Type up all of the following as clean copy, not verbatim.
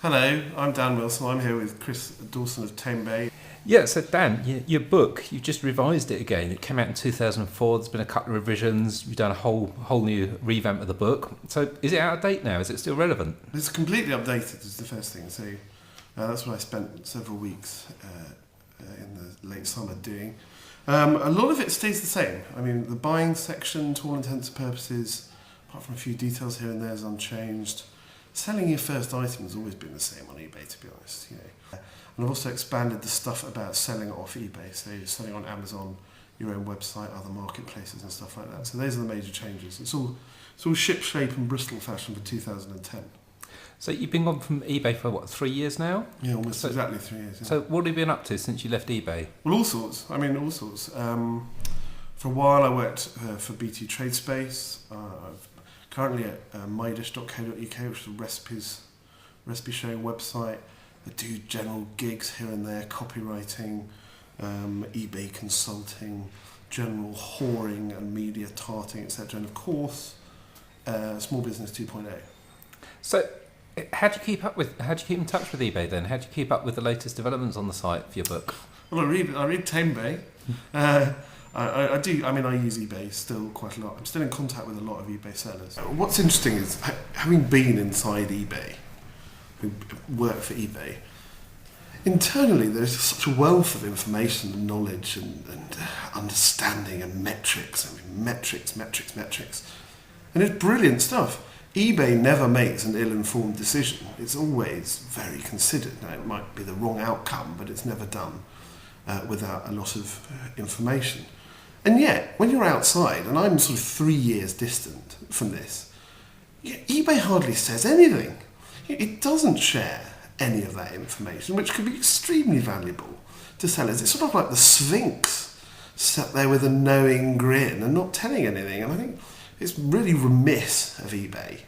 Hello, I'm Dan Wilson. I'm here with Chris Dawson of Tame Bay. Yeah, so Dan, your book, you've just revised it again. It came out in 2004. There's been a couple of revisions. You've done a whole new revamp of the book. So is it out of date now? Is it still relevant? It's completely updated, is the first thing. So that's what I spent several weeks in the late summer doing. A lot of it stays the same. I mean, the buying section, to all intents and purposes, apart from a few details here and there, is unchanged. Selling your first item has always been the same on eBay, to be honest. And I've also expanded the stuff about selling off eBay, so selling on Amazon, your own website, other marketplaces and stuff like that. So those are the major changes. It's all ship shape and Bristol fashion for 2010. So you've been on from eBay for, 3 years now? Yeah, almost exactly 3 years. Yeah. So what have you been up to since you left eBay? Well, all sorts. All sorts. For a while I worked for BT Tradespace. I've currently at mydish.co.uk, which is a recipe sharing website. I do general gigs here and there, copywriting, eBay consulting, general whoring and media tarting, etc. And of course, Small Business 2.0. So how do you keep in touch with eBay then? How do you keep up with the latest developments on the site for your book? Well, I read Tame Bay. I do. I mean, I use eBay still quite a lot. I'm still in contact with a lot of eBay sellers. What's interesting is having been inside eBay, who work for eBay, internally there's such a wealth of information and knowledge and understanding and metrics. I mean, metrics. And it's brilliant stuff. eBay never makes an ill-informed decision. It's always very considered. Now, it might be the wrong outcome, but it's never done without a lot of information. And yet, when you're outside, and I'm sort of 3 years distant from this, eBay hardly says anything. It doesn't share any of that information, which could be extremely valuable to sellers. It's sort of like the Sphinx sat there with a knowing grin and not telling anything. And I think it's really remiss of eBay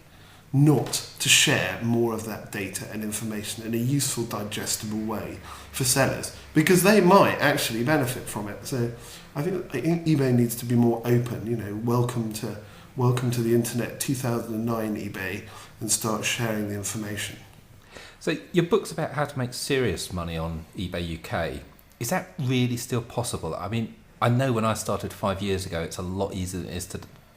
not to share more of that data and information in a useful, digestible way for sellers, because they might actually benefit from it. So I think eBay needs to be more open. Welcome to the internet 2009 eBay, and start sharing the information. So your book's about how to make serious money on eBay UK. Is that really still possible? I mean, I know when I started 5 years ago, it's a lot easier than it is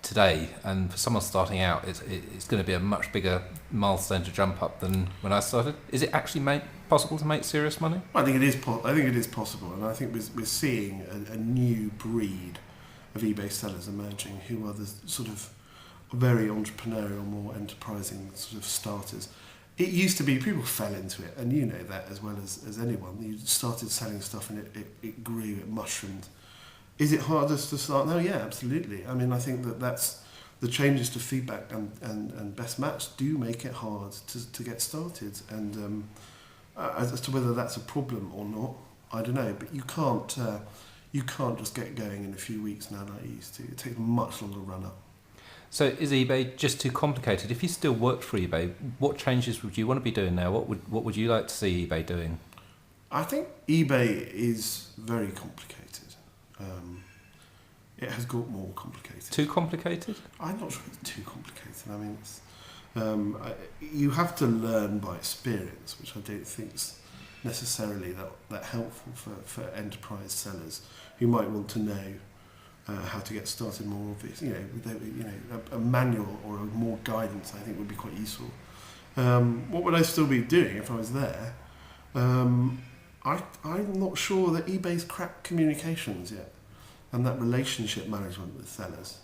today, and for someone starting out, it's going to be a much bigger milestone to jump up than when I started. Is it actually possible to make serious money? I think it is. I think it is possible, and I think we're seeing a new breed of eBay sellers emerging, who are the sort of very entrepreneurial, more enterprising sort of starters. It used to be people fell into it, and you know that as well as anyone. You started selling stuff, and it grew, it mushroomed. Is it harder to start now? Yeah, absolutely. I mean, I think that's the changes to feedback and best match do make it hard to get started. And as to whether that's a problem or not, I don't know. But you can't just get going in a few weeks now like you used to. It takes a much longer run up. So is eBay just too complicated? If you still worked for eBay, what changes would you want to be doing now? What would you like to see eBay doing? I think eBay is very complicated. It has got more complicated. Too complicated? I'm not sure it's too complicated. I mean, you have to learn by experience, which I don't think is necessarily that helpful for enterprise sellers who might want to know how to get started more obvious. A manual or more guidance I think would be quite useful. What would I still be doing if I was there? I'm not sure that eBay's cracked communications yet, and that relationship management with sellers.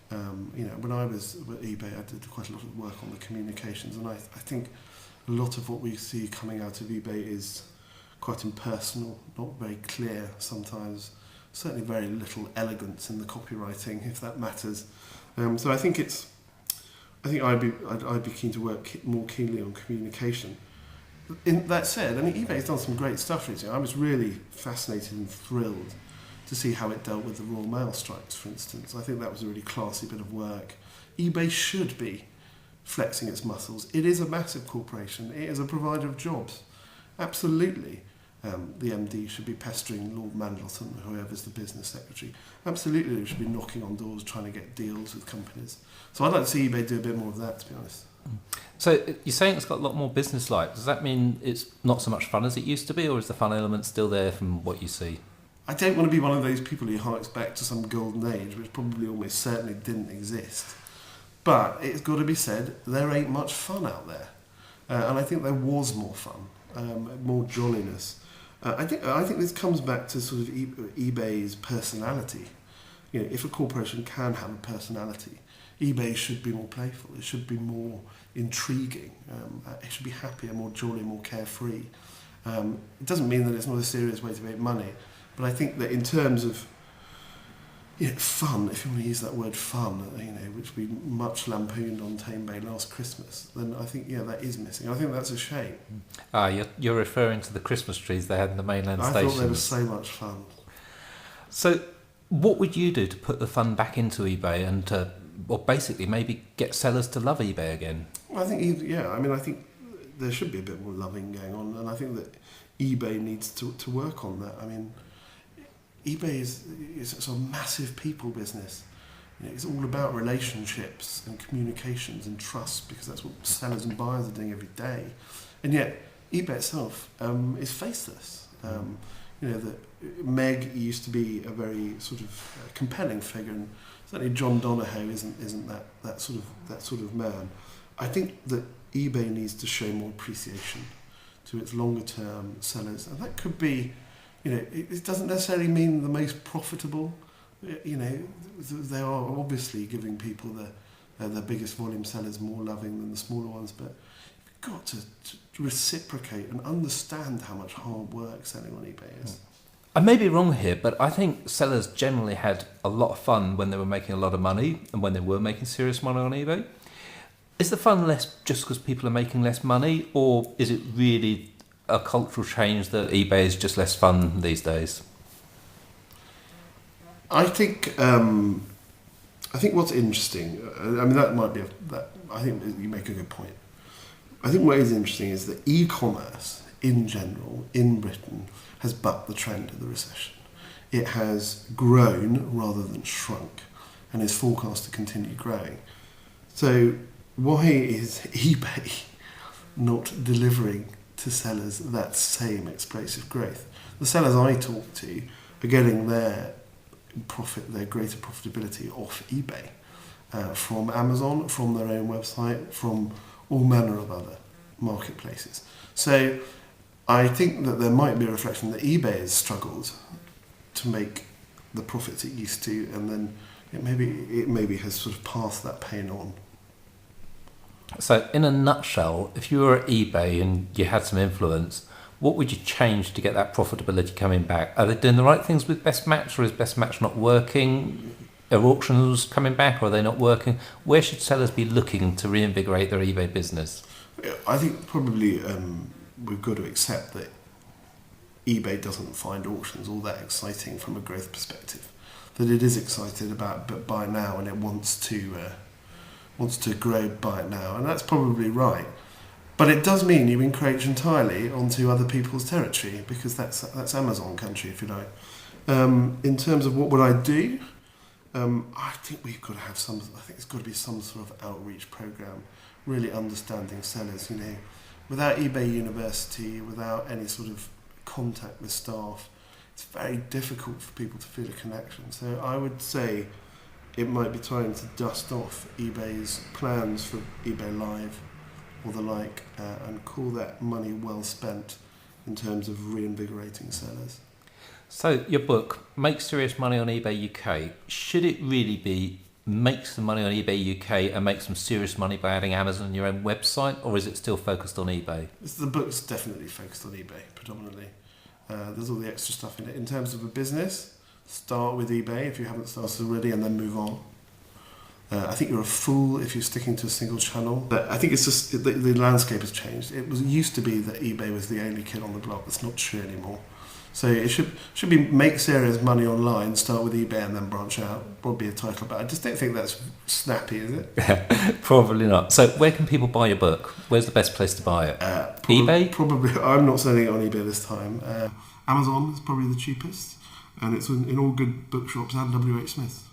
When I was at eBay, I did quite a lot of work on the communications, and I think a lot of what we see coming out of eBay is quite impersonal, not very clear sometimes. Certainly very little elegance in the copywriting, if that matters. So I think I'd be keen to work more keenly on communication. That said, I mean, eBay's done some great stuff recently. I was really fascinated and thrilled to see how it dealt with the Royal Mail strikes, for instance. I think that was a really classy bit of work. eBay should be flexing its muscles. It is a massive corporation. It is a provider of jobs. Absolutely. The MD should be pestering Lord Mandleton, whoever's the business secretary. Absolutely, they should be knocking on doors trying to get deals with companies. So I'd like to see eBay do a bit more of that, to be honest. So you're saying it's got a lot more business-like. Does that mean it's not so much fun as it used to be, or is the fun element still there from what you see? I don't want to be one of those people who harks back to some golden age, which probably almost certainly didn't exist. But it's got to be said, there ain't much fun out there. And I think there was more fun, more jolliness. I think this comes back to sort of eBay's personality. You know, if a corporation can have a personality, eBay should be more playful. It should be more intriguing. It should be happier, more jolly, more carefree. It doesn't mean that it's not a serious way to make money, but I think that in terms of fun, if you want to use that word fun, which we much lampooned on Tame Bay last Christmas, then I think, that is missing. I think that's a shame. You're referring to the Christmas trees they had in the mainland stations. stations. I thought they were so much fun. So what would you do to put the fun back into eBay and to, basically maybe get sellers to love eBay again? I think, I think there should be a bit more loving going on, and I think that eBay needs to work on that. I mean, eBay is a sort of massive people business. It's all about relationships and communications and trust, because that's what sellers and buyers are doing every day. And yet, eBay itself is faceless. That Meg used to be a very sort of compelling figure, and certainly John Donahoe isn't that sort of man. I think that eBay needs to show more appreciation to its longer term sellers, and that could be. It doesn't necessarily mean the most profitable. They are obviously giving people the biggest volume sellers more loving than the smaller ones, but you've got to reciprocate and understand how much hard work selling on eBay is. I may be wrong here, but I think sellers generally had a lot of fun when they were making a lot of money and when they were making serious money on eBay. Is the fun less just because people are making less money, or is it really a cultural change that eBay is just less fun these days? I think what's interesting, that might be I think you make a good point. I think what is interesting is that e-commerce in general in Britain has bucked the trend of the recession. It has grown rather than shrunk, and is forecast to continue growing. So why is eBay not delivering to sellers that same explosive growth? The sellers I talk to are getting their greater profitability off eBay, from Amazon, from their own website, from all manner of other marketplaces. So I think that there might be a reflection that eBay has struggled to make the profits it used to, and then it maybe has sort of passed that pain on. So in a nutshell, if you were at eBay and you had some influence, what would you change to get that profitability coming back? Are they doing the right things with Best Match, or is Best Match not working? Are auctions coming back, or are they not working? Where should sellers be looking to reinvigorate their eBay business? I think probably we've got to accept that eBay doesn't find auctions all that exciting from a growth perspective. That it is excited about buy now, and it wants to grow buy now, and that's probably right. But it does mean you encroach entirely onto other people's territory, because that's Amazon country, if you like. In terms of what would I do, I think we've got to have I think it's got to be some sort of outreach program, really understanding sellers. Without eBay University, without any sort of contact with staff, it's very difficult for people to feel a connection. So I would say it might be time to dust off eBay's plans for eBay Live or the like, and call that money well spent in terms of reinvigorating sellers. So your book, Make Serious Money on eBay UK, should it really be make some money on eBay UK and make some serious money by adding Amazon on your own website, or is it still focused on eBay? The book's definitely focused on eBay, predominantly. There's all the extra stuff in it. In terms of a business, start with eBay if you haven't started already, and then move on. I think you're a fool if you're sticking to a single channel. But I think it's just the landscape has changed. It used to be that eBay was the only kid on the block. That's not true anymore. So it should be make serious money online, start with eBay and then branch out. Probably a title, but I just don't think that's snappy, is it? Probably not. So where can people buy your book? Where's the best place to buy it? eBay? Probably. I'm not selling it on eBay this time. Amazon is probably the cheapest, and it's in all good bookshops and WH Smith.